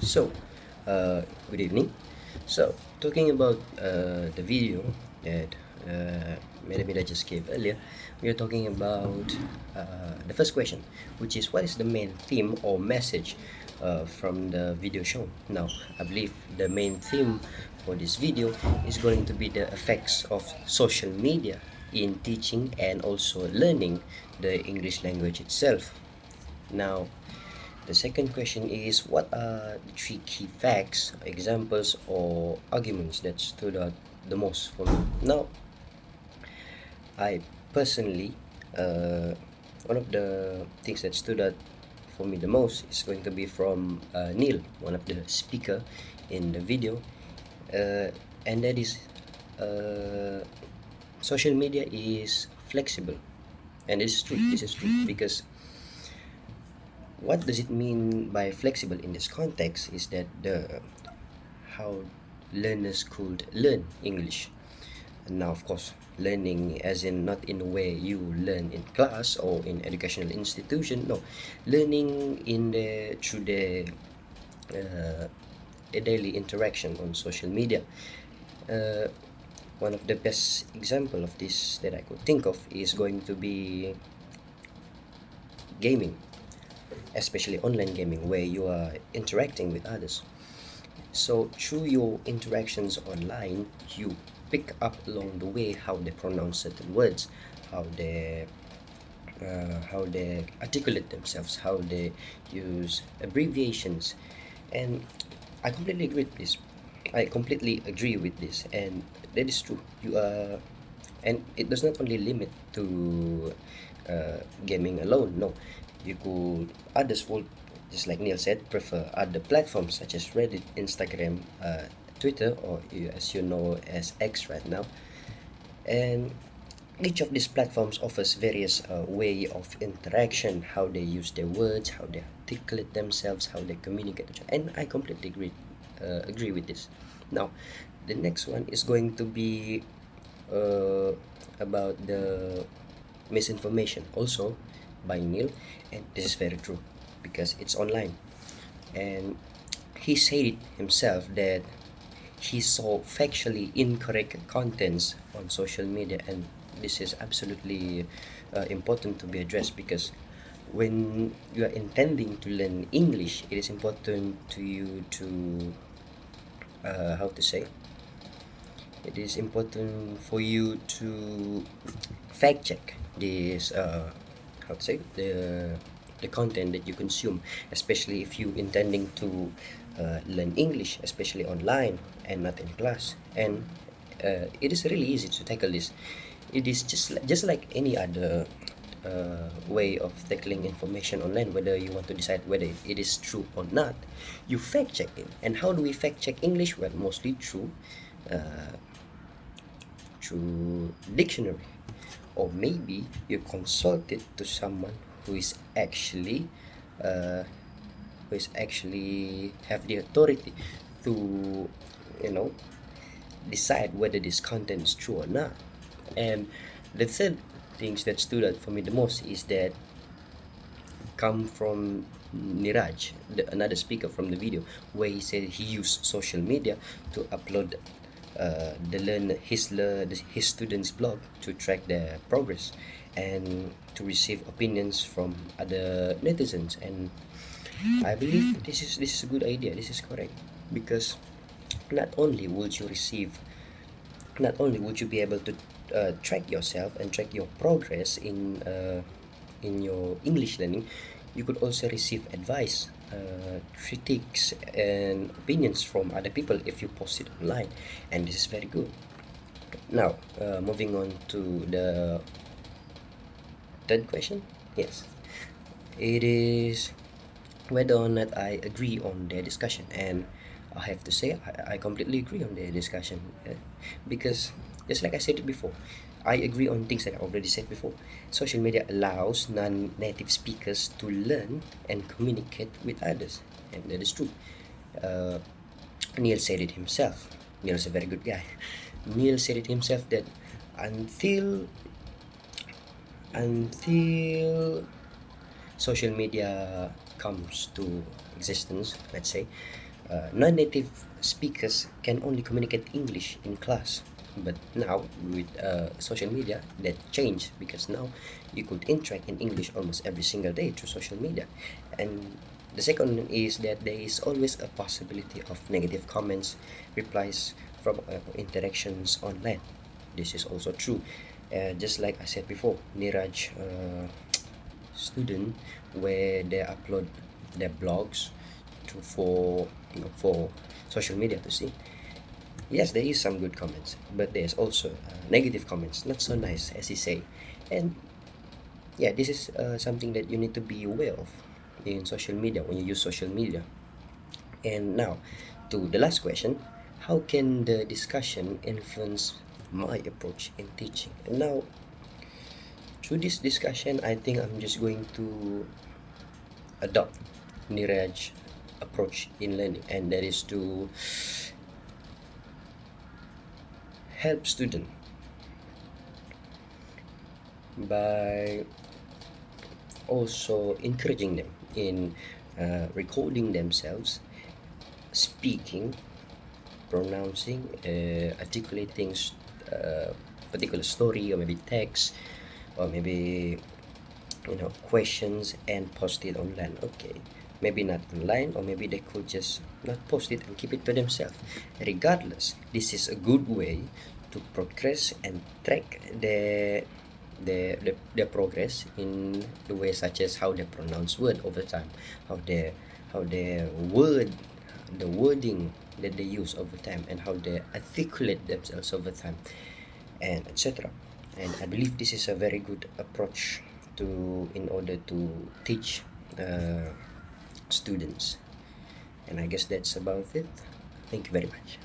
So, good evening. So, talking about the video that Medamida just gave earlier, we are talking about the first question, which is what is the main theme or message from the video shown? Now, I believe the main theme for this video is going to be the effects of social media in teaching and also learning the English language itself. Now, the second question is what are the three key facts, examples, or arguments that stood out the most for me? Now, I personally, uh, one of the things that stood out for me the most is going to be from Neil, one of the speaker in the video, uh, and that is uh, social media is flexible, and it's true. This is true because what does it mean by flexible in this context is that the how learners could learn English. And now, of course, learning as in not in a way you learn in class or in educational institution. No, learning in the through the uh, a daily interaction on social media. Uh, One of the best example of this that I could think of is going to be gaming, especially online gaming, where you are interacting with others. So through your interactions online, you pick up along the way how they pronounce certain words, how they articulate themselves, how they use abbreviations, and I completely agree with this. I completely agree with this, and that is true. And it does not only limit to gaming alone. No, you could others would, just like Neil said, prefer other platforms such as Reddit, Instagram, Twitter, or as you know as X right now, and each of these platforms offers various way of interaction, how they use their words, how they articulate themselves, how they communicate, and I completely agree with this. Now, the next one is going to be uh, about the misinformation, also by Neil, and this is very true because it's online, and he said it himself that he saw factually incorrect contents on social media, and this is absolutely important to be addressed because when you are intending to learn English, it is important to you to how to say it is important for you to fact check this how to say the content that you consume, especially if you intending to learn English, especially online and not in class. And it is really easy to tackle this. It is just like any other way of tackling information online, whether you want to decide whether it is true or not. You fact check it. And how do we fact check English? Well, mostly uh, through dictionary, or maybe you consult it to someone who is actually uh, have the authority to, you know, decide whether this content is true or not. And the third things that stood out for me the most is that come from Niraj, another speaker from the video, where he said he used social media to upload his students' blog to track their progress and to receive opinions from other netizens. And I believe this is a good idea. This is correct because not only would you receive not only would you be able to track yourself and track your progress in your English learning, you could also receive advice, critiques, and opinions from other people if you post it online, and this is very good. Now, moving on to the third question. Yes, it is whether or not I agree on their discussion, and I have to say I completely agree on their discussion because just like I said it before, I agree on things that I already said before. Social media allows non-native speakers to learn and communicate with others, and that is true. uh, Neil said it himself. Neil's a very good guy. Neil said it himself that until social media comes to existence, let's say, Non-native speakers can only communicate English in class, but now with social media that changed, because now you could interact in English almost every single day through social media. And the second is that there is always a possibility of negative comments, replies from interactions online. This is also true. Just like I said before, Niraj student, where they upload their blogs for for social media to see. Yes, there is some good comments, but there's also negative comments, not so nice as you say. And yeah, this is something that you need to be aware of in social media when you use social media. And now, to the last question, how can the discussion influence my approach in teaching? And now, through this discussion, I think I'm just going to adopt Niraj approach in learning, and that is to help student by also encouraging them in recording themselves, speaking, pronouncing, articulating particular story, or maybe text, or maybe questions, and post it online. Okay, maybe not online, or maybe they could just not post it and keep it to themselves. Regardless, this is a good way to progress and track their progress in the way such as how they pronounce word over time, how their the wording that they use over time, and how they articulate themselves over time, and etc. And I believe this is a very good approach to in order to teach students. And I guess that's about it. Thank you very much.